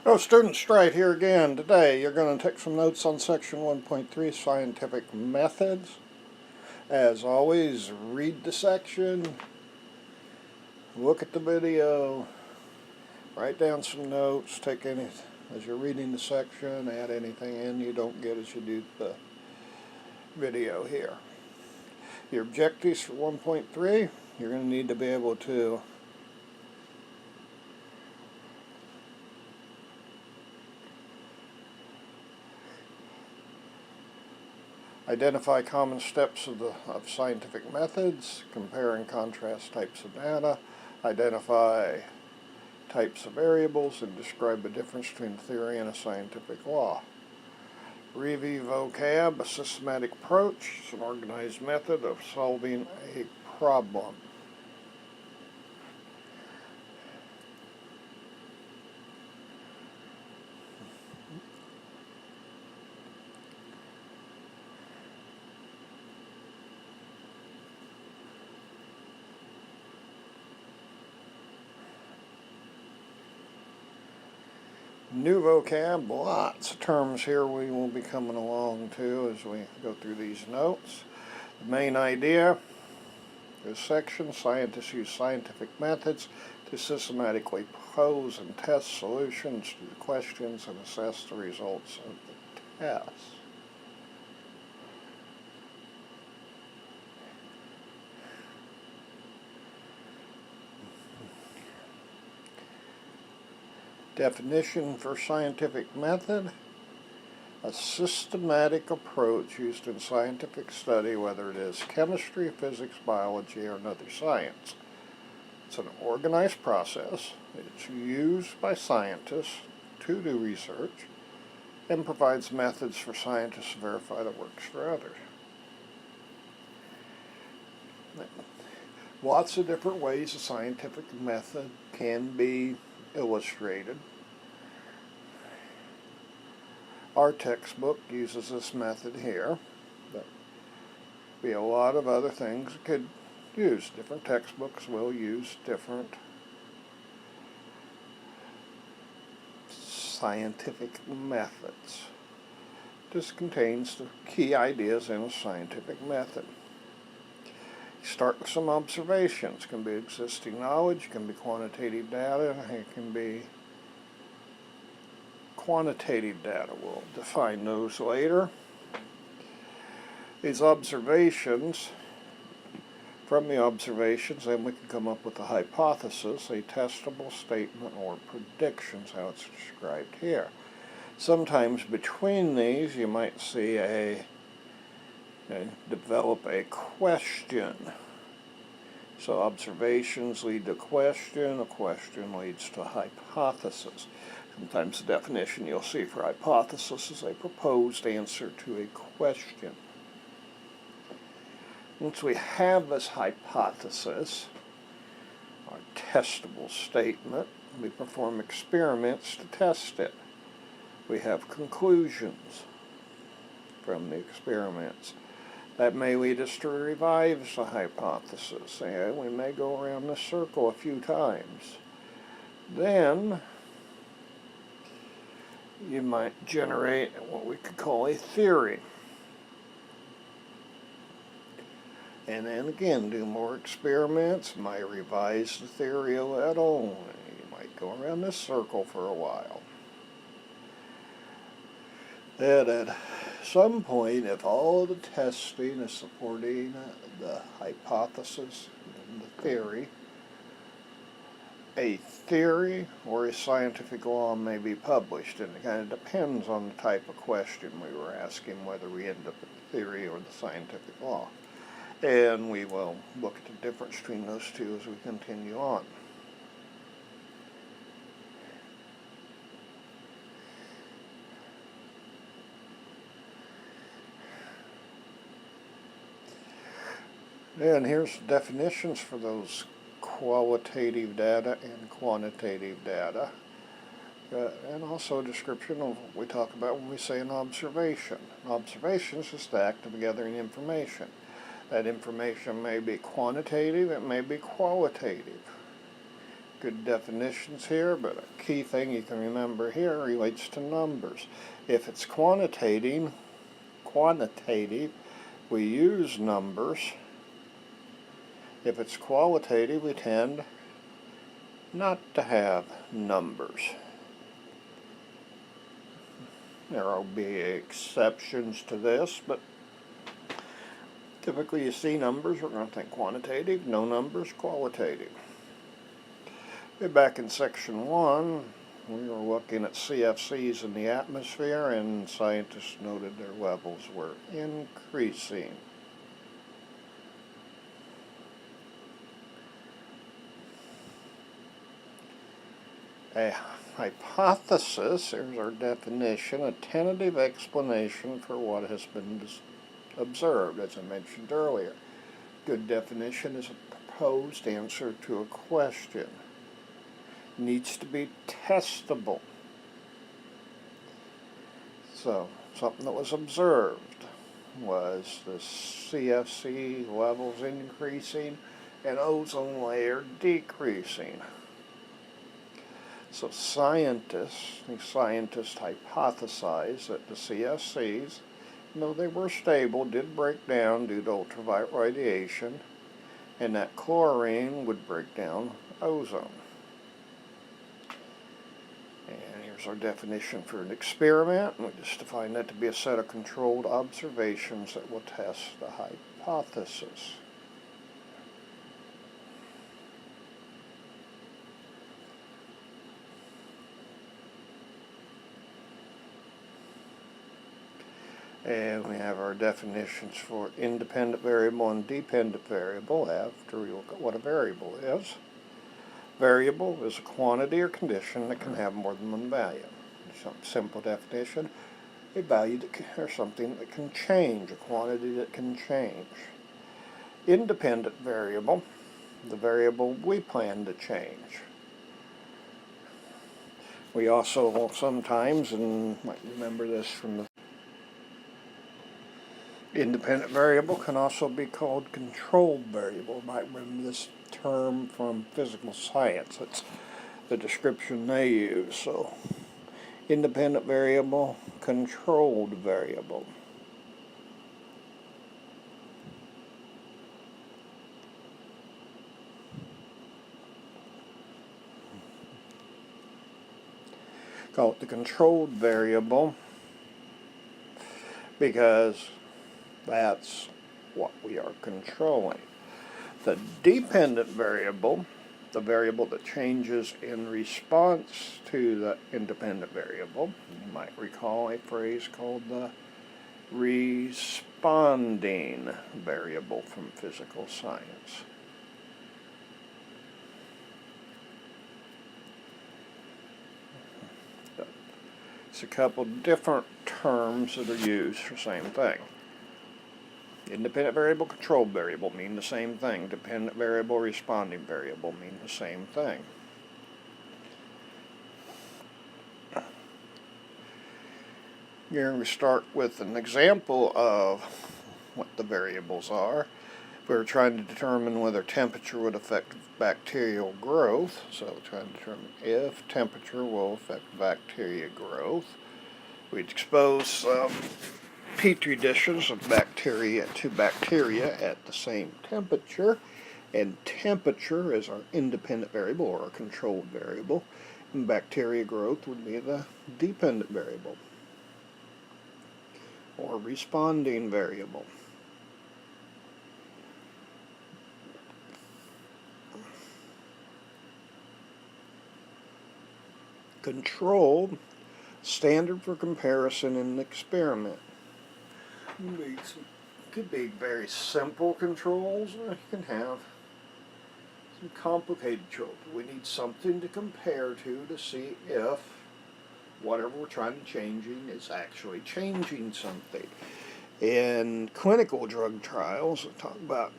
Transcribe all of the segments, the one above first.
Oh, Student Stride here again. Today you're going to take some notes on Section 1.3, Scientific Methods. As always, read the section, look at the video, write down some notes, take any, as you're reading the section, add anything in you don't get as you do the video here. Your objectives for 1.3, you're going to need to be able to identify common steps of scientific methods, compare and contrast types of data, identify types of variables, and describe the difference between theory and a scientific law. Review vocab, a systematic approach, it's an organized method of solving a problem. New vocab, lots of terms here we will be coming along to as we go through these notes. The main idea, this section, scientists use scientific methods to systematically pose and test solutions to the questions and assess the results of the test. Definition for scientific method, a systematic approach used in scientific study, whether it is chemistry, physics, biology, or another science. It's an organized process. It's used by scientists to do research and provides methods for scientists to verify that works for others. Lots of different ways a scientific method can be illustrated. Our textbook uses this method here, but be a lot of other things it could use. Different textbooks will use different scientific methods. This contains the key ideas in a scientific method. You start with some observations. It can be existing knowledge, it can be quantitative data, it can be quantitative data. We'll define those later. These observations, from the observations, then we can come up with a hypothesis, a testable statement, or predictions, how it's described here. Sometimes between these you might see develop a question. So observations lead to a question leads to a hypothesis. Sometimes the definition you'll see for hypothesis is a proposed answer to a question. Once we have this hypothesis, our testable statement, we perform experiments to test it. We have conclusions from the experiments. That may lead us to revise the hypothesis. We may go around this circle a few times. Then you might generate what we could call a theory. And then again, do more experiments, might revise the theory a little. You might go around this circle for a while. Then at some point, if all the testing is supporting the hypothesis and the theory, a theory or a scientific law may be published, and it kind of depends on the type of question we were asking, whether we end up with the theory or the scientific law. And we will look at the difference between those two as we continue on. And here's definitions for those qualitative data and quantitative data. And also a description of what we talk about when we say an observation. An observation is just the act of gathering information. That information may be quantitative, it may be qualitative. good definitions here, but a key thing you can remember here relates to numbers. If it's quantitative, we use numbers. If it's qualitative, we tend not to have numbers. There will be exceptions to this, but typically you see numbers, we're going to think quantitative, no numbers, qualitative. Back in section 1, we were looking at CFCs in the atmosphere, and scientists noted their levels were increasing. A hypothesis, here's our definition, a tentative explanation for what has been observed, as I mentioned earlier. Good definition is a proposed answer to a question. Needs to be testable. So, something that was observed was the CFC levels increasing and ozone layer decreasing. So scientists hypothesized that the CFCs, though they were stable, did break down due to ultraviolet radiation, and that chlorine would break down ozone. And here's our definition for an experiment. We just define that to be a set of controlled observations that will test the hypothesis. And we have our definitions for independent variable and dependent variable after we look at what a variable is. Variable is a quantity or condition that can have more than one value. Some simple definition, a value that can, or something that can change, a quantity that can change. Independent variable, the variable we plan to change. We also sometimes, and you might remember this from the independent variable can also be called controlled variable. You might remember this term from physical science. It's the description they use. So, independent variable, controlled variable. Call it the controlled variable because that's what we are controlling. The dependent variable, the variable that changes in response to the independent variable, you might recall a phrase called the responding variable from physical science. It's a couple different terms that are used for the same thing. Independent variable, controlled variable mean the same thing. Dependent variable, responding variable mean the same thing. Here we start with an example of what the variables are. We're trying to determine whether temperature would affect bacterial growth. So we're trying to determine if temperature will affect bacteria growth. We'd expose some petri dishes of bacteria to bacteria at the same temperature, and temperature is our independent variable or our controlled variable, and bacteria growth would be the dependent variable or responding variable. Control, standard for comparison in an experiment. Could be very simple controls, or you can have some complicated controls. We need something to compare to see if whatever we're trying to change is actually changing something. In clinical drug trials, we talk about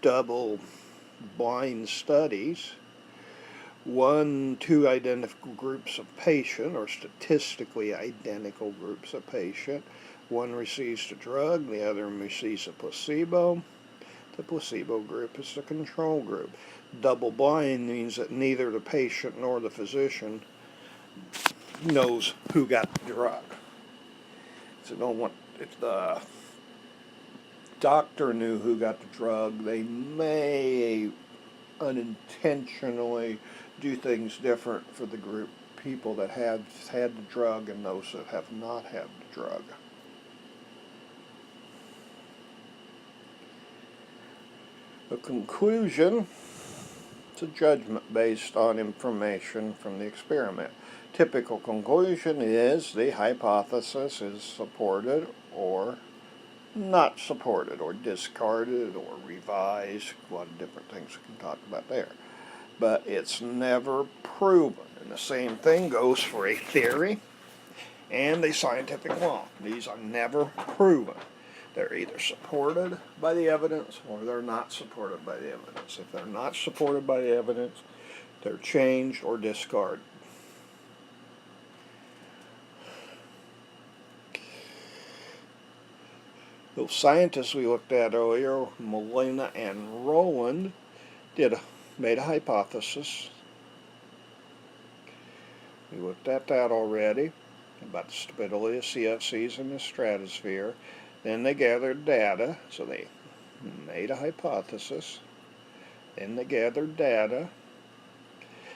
double-blind studies. 2 identical groups of patient, or statistically identical groups of patient. One receives the drug, the other receives a placebo. The placebo group is the control group. Double blind means that neither the patient nor the physician knows who got the drug. So don't want, if the doctor knew who got the drug, they may unintentionally do things different for the group people that have had the drug and those that have not had the drug. A conclusion is a judgment based on information from the experiment. Typical conclusion is the hypothesis is supported or not supported, or discarded, or revised. A lot of different things we can talk about there. But it's never proven. And the same thing goes for a theory and a scientific law. These are never proven. They're either supported by the evidence or they're not supported by the evidence. If they're not supported by the evidence, they're changed or discarded. Those scientists we looked at earlier, Molina and Rowland, made a hypothesis. We looked at that already, about the stability of CFCs in the stratosphere. Then they gathered data, so they made a hypothesis. Then they gathered data.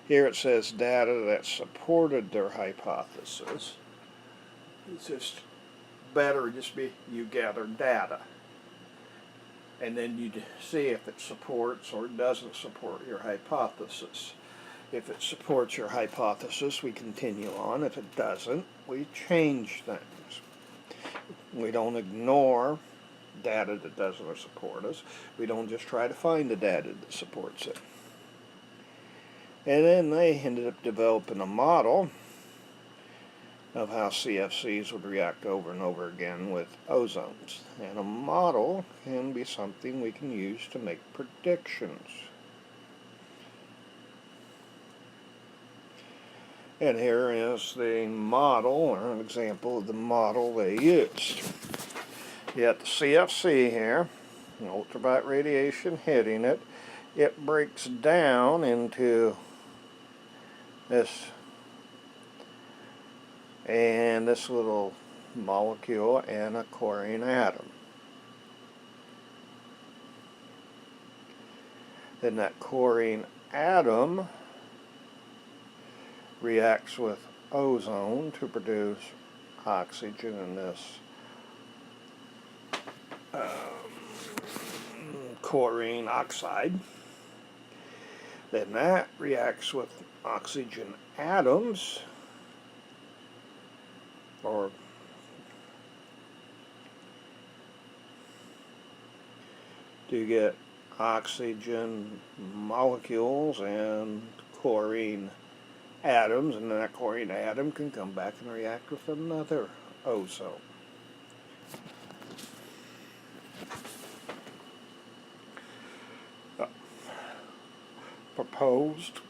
Here it says data that supported their hypothesis. It's just better just be you gather data. And then you see if it supports or doesn't support your hypothesis. If it supports your hypothesis, we continue on. If it doesn't, we change things. We don't ignore data that doesn't support us. We don't just try to find the data that supports it. And then they ended up developing a model of how CFCs would react over and over again with ozones. And a model can be something we can use to make predictions. And here is the model, or an example of the model they used. You got the CFC here, ultraviolet radiation hitting it. It breaks down into this little molecule and a chlorine atom. Then that chlorine atom reacts with ozone to produce oxygen in this chlorine oxide. Then that reacts with oxygen atoms, or to get oxygen molecules and chlorine atoms, and then that chlorine atom can come back and react with another ozone. Proposed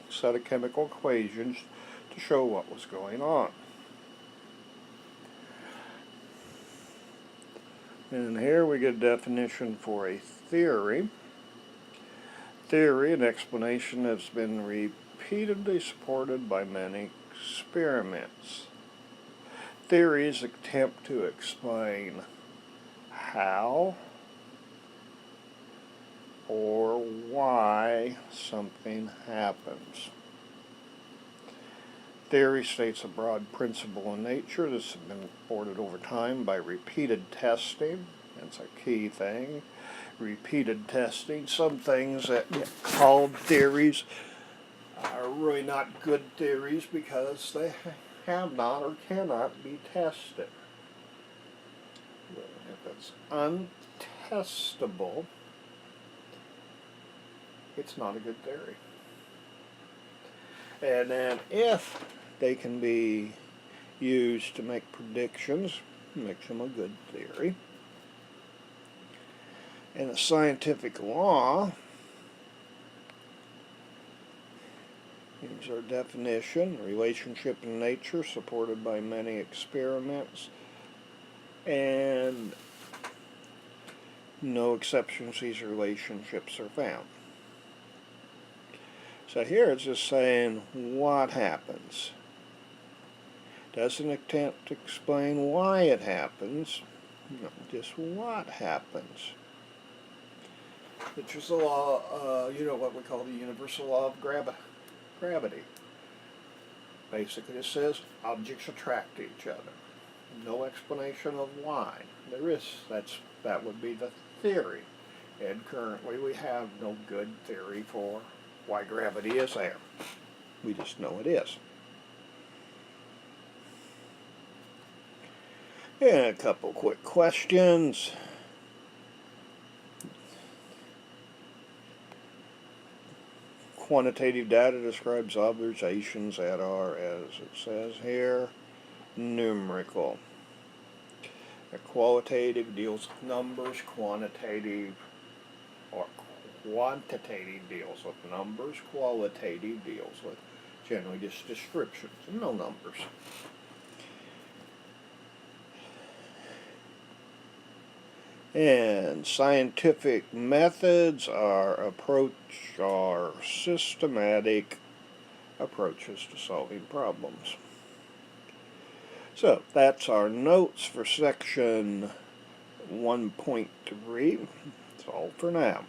set of chemical equations to show what was going on. And here we get a definition for a theory. Theory, an explanation that's been repeatedly supported by many experiments. Theories attempt to explain how or why something happens. Theory states a broad principle in nature. This has been supported over time by repeated testing. That's a key thing. Repeated testing. Some things that get called theories are really not good theories because they have not or cannot be tested. If it's untestable, it's not a good theory. And then if they can be used to make predictions, makes them a good theory. And the scientific law, here's our definition: relationship in nature supported by many experiments, and no exceptions, these relationships are found. So here it's just saying what happens. Doesn't attempt to explain why it happens, just what happens. Which is the law, what we call the universal law of gravity. Basically it says objects attract each other. No explanation of why. That would be the theory. And currently we have no good theory for why gravity is there. We just know it is. And a couple quick questions. Quantitative data describes observations that are, as it says here, numerical. A qualitative deals with numbers, quantitative deals with numbers, qualitative deals with generally just descriptions and no numbers. And scientific methods are systematic approaches to solving problems. So that's our notes for section 1.3. That's all for now.